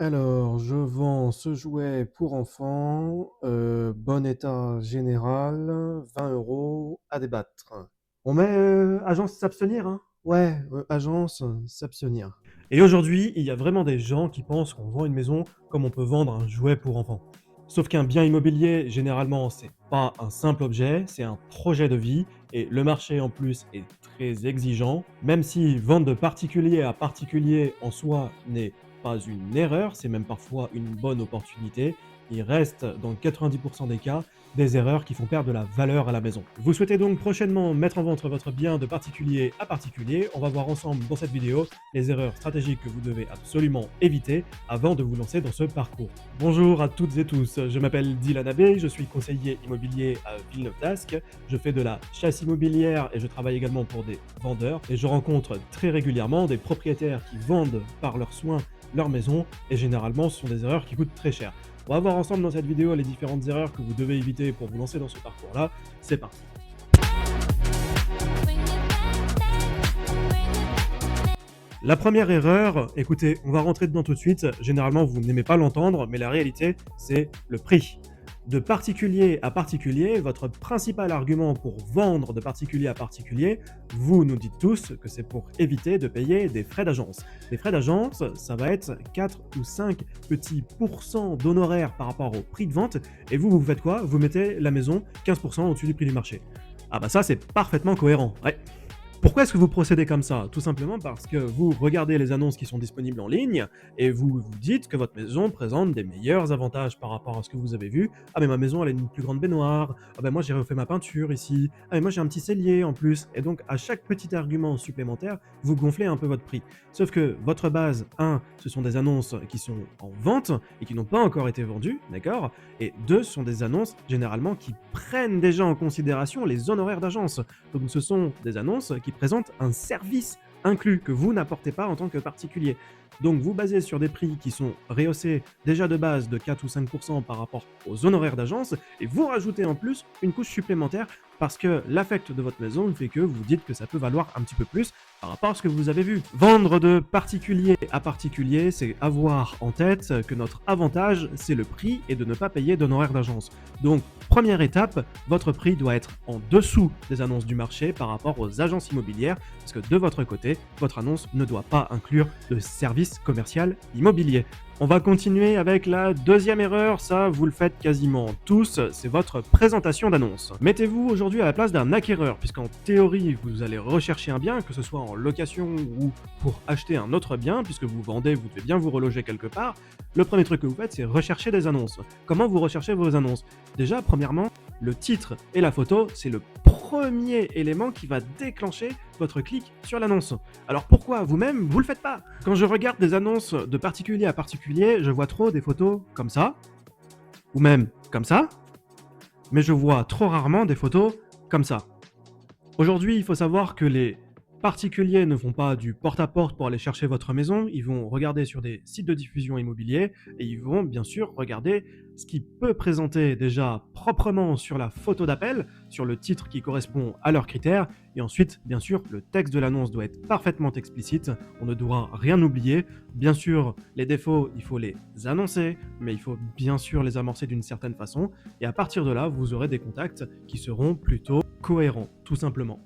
Alors, je vends ce jouet pour enfants, bon état général, 20 € à débattre. On met agence s'abstenir, hein? Ouais, agence s'abstenir. Et aujourd'hui, il y a vraiment des gens qui pensent qu'on vend une maison comme on peut vendre un jouet pour enfants. Sauf qu'un bien immobilier, généralement, c'est pas un simple objet, c'est un projet de vie, et le marché en plus est très exigeant. Même si vendre de particulier à particulier en soi n'est pas une erreur, c'est même parfois une bonne opportunité. Il reste, dans 90% des cas, des erreurs qui font perdre de la valeur à la maison. Vous souhaitez donc prochainement mettre en vente votre bien de particulier à particulier. On va voir ensemble dans cette vidéo les erreurs stratégiques que vous devez absolument éviter avant de vous lancer dans ce parcours. Bonjour à toutes et tous, je m'appelle Dylan Abbé, je suis conseiller immobilier à Villeneuve-d'Ascq. Je fais de la chasse immobilière et je travaille également pour des vendeurs. Et je rencontre très régulièrement des propriétaires qui vendent par leurs soins leur maison, et généralement ce sont des erreurs qui coûtent très cher. On va voir ensemble dans cette vidéo les différentes erreurs que vous devez éviter pour vous lancer dans ce parcours-là. C'est parti. La première erreur, écoutez, on va rentrer dedans tout de suite. Généralement, vous n'aimez pas l'entendre, mais la réalité, c'est le prix. De particulier à particulier, votre principal argument pour vendre de particulier à particulier, vous nous dites tous que c'est pour éviter de payer des frais d'agence. Les frais d'agence, ça va être 4 ou 5 petits pourcents d'honoraires par rapport au prix de vente, et vous faites quoi? Vous mettez la maison 15% au-dessus du prix du marché. Ah bah ça, c'est parfaitement cohérent. Ouais. Pourquoi est-ce que vous procédez comme ça? Tout simplement parce que vous regardez les annonces qui sont disponibles en ligne et vous vous dites que votre maison présente des meilleurs avantages par rapport à ce que vous avez vu. Ah mais ma maison elle a une plus grande baignoire, ah ben moi j'ai refait ma peinture ici, ah mais moi j'ai un petit cellier en plus. Et donc à chaque petit argument supplémentaire, vous gonflez un peu votre prix. Sauf que votre base, ce sont des annonces qui sont en vente et qui n'ont pas encore été vendues, d'accord? Et 2, ce sont des annonces généralement qui prennent déjà en considération les honoraires d'agence. Donc ce sont des annonces qui présentent un service inclus que vous n'apportez pas en tant que particulier. Donc vous basez sur des prix qui sont rehaussés déjà de base de 4 ou 5% par rapport aux honoraires d'agence, et vous rajoutez en plus une couche supplémentaire parce que l'affect de votre maison fait que vous dites que ça peut valoir un petit peu plus par rapport à ce que vous avez vu. Vendre de particulier à particulier, c'est avoir en tête que notre avantage, c'est le prix et de ne pas payer d'honoraires d'agence. Donc, première étape, votre prix doit être en dessous des annonces du marché par rapport aux agences immobilières, parce que de votre côté, votre annonce ne doit pas inclure de service commercial immobilier. On va continuer avec la deuxième erreur, ça vous le faites quasiment tous, c'est votre présentation d'annonce. Mettez-vous aujourd'hui à la place d'un acquéreur, puisqu'en théorie vous allez rechercher un bien, que ce soit en location ou pour acheter un autre bien, puisque vous vendez, vous devez bien vous reloger quelque part. Le premier truc que vous faites, c'est rechercher des annonces. Comment vous recherchez vos annonces? Déjà, premièrement, le titre et la photo, c'est le premier élément qui va déclencher votre clic sur l'annonce. Alors pourquoi vous-même, vous le faites pas? Quand je regarde des annonces de particulier à particulier, je vois trop des photos comme ça, ou même comme ça, mais je vois trop rarement des photos comme ça. Aujourd'hui, il faut savoir que les particuliers ne font pas du porte-à-porte pour aller chercher votre maison, ils vont regarder sur des sites de diffusion immobilier et ils vont bien sûr regarder ce qui peut présenter déjà proprement sur la photo d'appel, sur le titre qui correspond à leurs critères, et ensuite, bien sûr, le texte de l'annonce doit être parfaitement explicite, on ne doit rien oublier. Bien sûr, les défauts, il faut les annoncer, mais il faut bien sûr les amorcer d'une certaine façon, et à partir de là, vous aurez des contacts qui seront plutôt cohérents, tout simplement.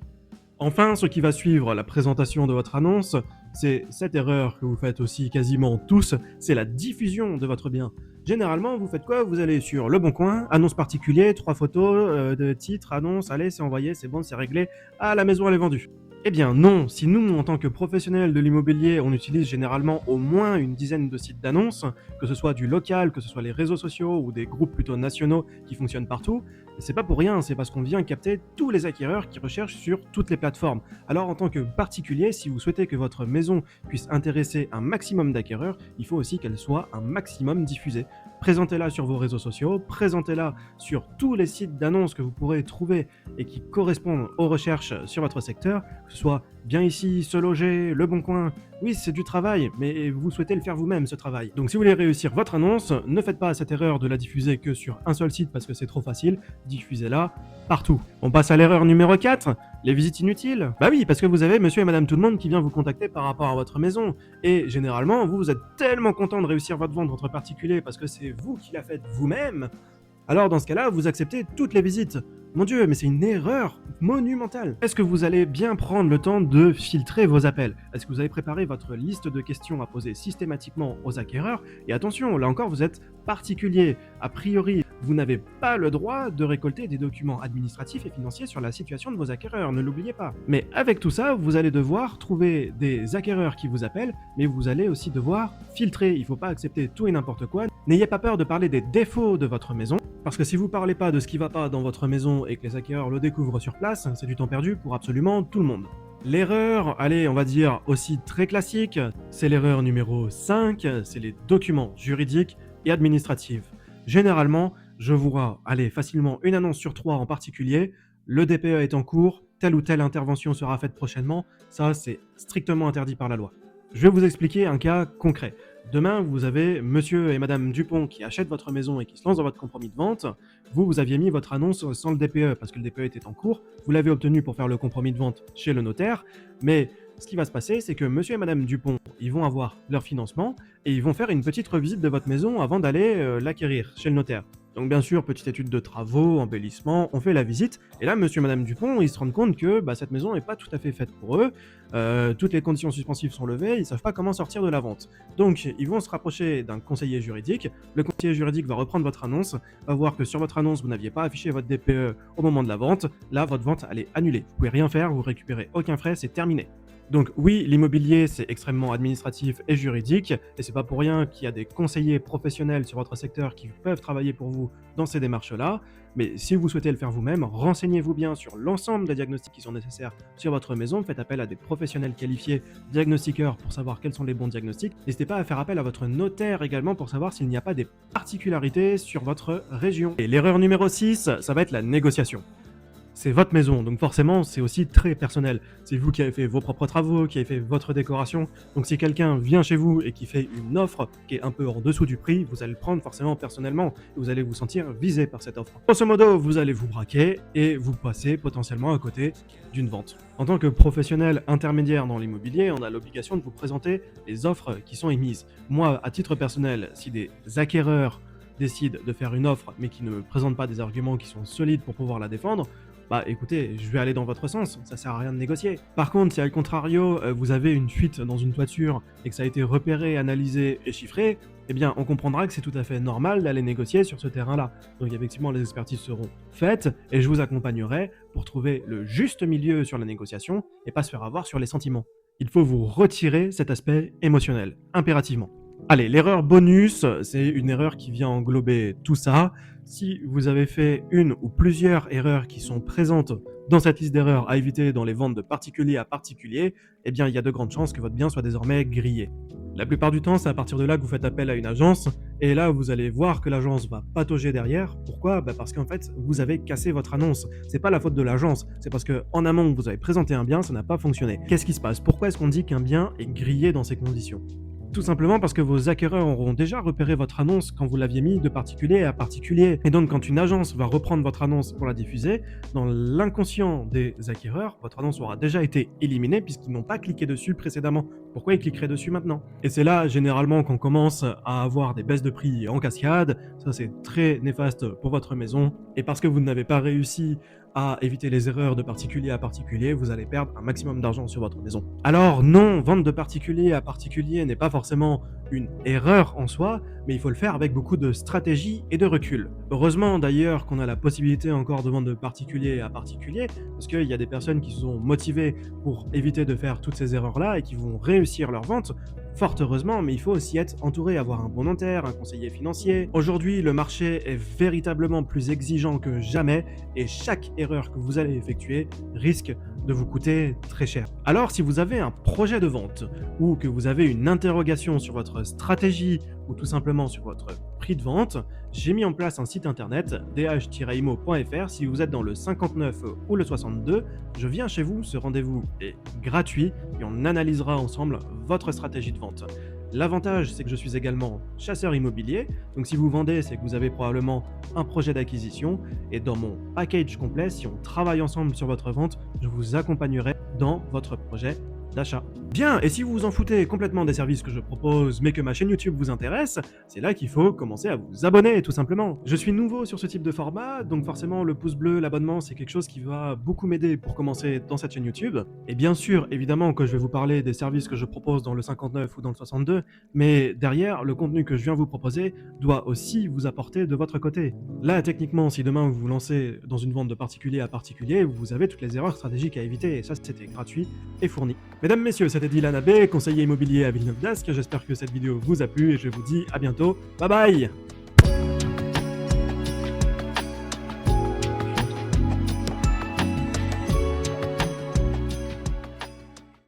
Enfin, ce qui va suivre la présentation de votre annonce, c'est cette erreur que vous faites aussi quasiment tous, c'est la diffusion de votre bien. Généralement, vous faites quoi? Vous allez sur Le Bon Coin, annonce particulier, 3 photos de titre, annonce, allez, c'est envoyé, c'est bon, c'est réglé, ah, la maison elle est vendue. Eh bien non, si nous, en tant que professionnels de l'immobilier, on utilise généralement au moins une dizaine de sites d'annonces, que ce soit du local, que ce soit les réseaux sociaux ou des groupes plutôt nationaux qui fonctionnent partout, c'est pas pour rien, c'est parce qu'on vient capter tous les acquéreurs qui recherchent sur toutes les plateformes. Alors en tant que particulier, si vous souhaitez que votre maison puisse intéresser un maximum d'acquéreurs, il faut aussi qu'elle soit un maximum diffusée. Présentez-la sur vos réseaux sociaux, présentez-la sur tous les sites d'annonces que vous pourrez trouver et qui correspondent aux recherches sur votre secteur, que ce soit Bien Ici, Se Loger, Le Bon Coin Oui, c'est du travail, mais vous souhaitez le faire vous-même, ce travail. Donc si vous voulez réussir votre annonce, ne faites pas cette erreur de la diffuser que sur un seul site parce que c'est trop facile, diffusez-la partout. On passe à l'erreur numéro 4, les visites inutiles. Bah oui, parce que vous avez monsieur et madame tout le monde qui vient vous contacter par rapport à votre maison. Et généralement, vous êtes tellement content de réussir votre vente entre particuliers parce que c'est vous qui la faites vous-même. Alors dans ce cas-là, vous acceptez toutes les visites. Mon Dieu, mais c'est une erreur monumentale. Est-ce que vous allez bien prendre le temps de filtrer vos appels? Est-ce que vous avez préparé votre liste de questions à poser systématiquement aux acquéreurs? Et attention, là encore, vous êtes particulier. A priori, vous n'avez pas le droit de récolter des documents administratifs et financiers sur la situation de vos acquéreurs, ne l'oubliez pas. Mais avec tout ça, vous allez devoir trouver des acquéreurs qui vous appellent, mais vous allez aussi devoir filtrer. Il ne faut pas accepter tout et n'importe quoi. N'ayez pas peur de parler des défauts de votre maison, parce que si vous parlez pas de ce qui va pas dans votre maison et que les acquéreurs le découvrent sur place, c'est du temps perdu pour absolument tout le monde. L'erreur, allez, on va dire aussi très classique, c'est l'erreur numéro 5, c'est les documents juridiques et administratifs. Généralement, je vois, allez, facilement une annonce sur 3 en particulier, le DPE est en cours, telle ou telle intervention sera faite prochainement, ça c'est strictement interdit par la loi. Je vais vous expliquer un cas concret. Demain, vous avez monsieur et madame Dupont qui achètent votre maison et qui se lancent dans votre compromis de vente. Vous aviez mis votre annonce sans le DPE parce que le DPE était en cours. Vous l'avez obtenu pour faire le compromis de vente chez le notaire. Mais ce qui va se passer, c'est que monsieur et madame Dupont, ils vont avoir leur financement et ils vont faire une petite revisite de votre maison avant d'aller l'acquérir chez le notaire. Donc bien sûr, petite étude de travaux, embellissement, on fait la visite, et là, monsieur et madame Dupont, ils se rendent compte que cette maison n'est pas tout à fait faite pour eux, toutes les conditions suspensives sont levées, ils savent pas comment sortir de la vente. Donc, ils vont se rapprocher d'un conseiller juridique, le conseiller juridique va reprendre votre annonce, va voir que sur votre annonce, vous n'aviez pas affiché votre DPE au moment de la vente, là, votre vente, elle est annulée. Vous pouvez rien faire, vous récupérez aucun frais, c'est terminé. Donc oui, l'immobilier, c'est extrêmement administratif et juridique, et c'est pas pour rien qu'il y a des conseillers professionnels sur votre secteur qui peuvent travailler pour vous dans ces démarches-là, mais si vous souhaitez le faire vous-même, renseignez-vous bien sur l'ensemble des diagnostics qui sont nécessaires sur votre maison, faites appel à des professionnels qualifiés, diagnostiqueurs, pour savoir quels sont les bons diagnostics. N'hésitez pas à faire appel à votre notaire également pour savoir s'il n'y a pas des particularités sur votre région. Et l'erreur numéro 6, ça va être la négociation. C'est votre maison, donc forcément, c'est aussi très personnel. C'est vous qui avez fait vos propres travaux, qui avez fait votre décoration. Donc si quelqu'un vient chez vous et qui fait une offre qui est un peu en dessous du prix, vous allez le prendre forcément personnellement et vous allez vous sentir visé par cette offre. Grosso modo, vous allez vous braquer et vous passez potentiellement à côté d'une vente. En tant que professionnel intermédiaire dans l'immobilier, on a l'obligation de vous présenter les offres qui sont émises. Moi, à titre personnel, si des acquéreurs décident de faire une offre mais qui ne me présentent pas des arguments qui sont solides pour pouvoir la défendre, écoutez, je vais aller dans votre sens, ça sert à rien de négocier. Par contre, si à contrario, vous avez une fuite dans une toiture et que ça a été repéré, analysé et chiffré, eh bien, on comprendra que c'est tout à fait normal d'aller négocier sur ce terrain-là. Donc effectivement, les expertises seront faites et je vous accompagnerai pour trouver le juste milieu sur la négociation et pas se faire avoir sur les sentiments. Il faut vous retirer cet aspect émotionnel, impérativement. Allez, l'erreur bonus, c'est une erreur qui vient englober tout ça. Si vous avez fait une ou plusieurs erreurs qui sont présentes dans cette liste d'erreurs à éviter dans les ventes de particulier à particulier, eh bien il y a de grandes chances que votre bien soit désormais grillé. La plupart du temps, c'est à partir de là que vous faites appel à une agence, et là vous allez voir que l'agence va patauger derrière. Pourquoi ? Parce qu'en fait, vous avez cassé votre annonce. C'est pas la faute de l'agence, c'est parce que en amont, vous avez présenté un bien, ça n'a pas fonctionné. Qu'est-ce qui se passe ? Pourquoi est-ce qu'on dit qu'un bien est grillé dans ces conditions ? Tout simplement parce que vos acquéreurs auront déjà repéré votre annonce quand vous l'aviez mis de particulier à particulier. Et donc quand une agence va reprendre votre annonce pour la diffuser, dans l'inconscient des acquéreurs, votre annonce aura déjà été éliminée puisqu'ils n'ont pas cliqué dessus précédemment. Pourquoi ils cliqueraient dessus maintenant ? Et c'est là généralement qu'on commence à avoir des baisses de prix en cascade. Ça c'est très néfaste pour votre maison. Et parce que vous n'avez pas réussi à éviter les erreurs de particulier à particulier, vous allez perdre un maximum d'argent sur votre maison. Alors non, vente de particulier à particulier n'est pas forcément une erreur en soi, mais il faut le faire avec beaucoup de stratégie et de recul. Heureusement d'ailleurs qu'on a la possibilité encore de vendre de particulier à particulier, parce qu'il y a des personnes qui sont motivées pour éviter de faire toutes ces erreurs-là et qui vont réussir leur vente. Fort heureusement, mais il faut aussi être entouré, avoir un bon notaire, un conseiller financier. Aujourd'hui, le marché est véritablement plus exigeant que jamais et chaque erreur que vous allez effectuer risque de vous coûter très cher. Alors, si vous avez un projet de vente ou que vous avez une interrogation sur votre stratégie ou tout simplement sur votre prix de vente, j'ai mis en place un site internet dh-imo.fr. Si vous êtes dans le 59 ou le 62, je viens chez vous, ce rendez-vous est gratuit et on analysera ensemble votre stratégie de vente. L'avantage, c'est que je suis également chasseur immobilier, donc si vous vendez, c'est que vous avez probablement un projet d'acquisition, et dans mon package complet, si on travaille ensemble sur votre vente, je vous accompagnerai dans votre projet d'achat. Bien, et si vous vous en foutez complètement des services que je propose, mais que ma chaîne YouTube vous intéresse, c'est là qu'il faut commencer à vous abonner, tout simplement. Je suis nouveau sur ce type de format, donc forcément le pouce bleu, l'abonnement, c'est quelque chose qui va beaucoup m'aider pour commencer dans cette chaîne YouTube. Et bien sûr, évidemment que je vais vous parler des services que je propose dans le 59 ou dans le 62, mais derrière, le contenu que je viens vous proposer doit aussi vous apporter de votre côté. Là, techniquement, si demain vous vous lancez dans une vente de particulier à particulier, vous avez toutes les erreurs stratégiques à éviter, et ça, c'était gratuit et fourni. Mesdames, messieurs, c'était Dylan Abbé, conseiller immobilier à Villeneuve-d'Ascq. J'espère que cette vidéo vous a plu et je vous dis à bientôt. Bye bye!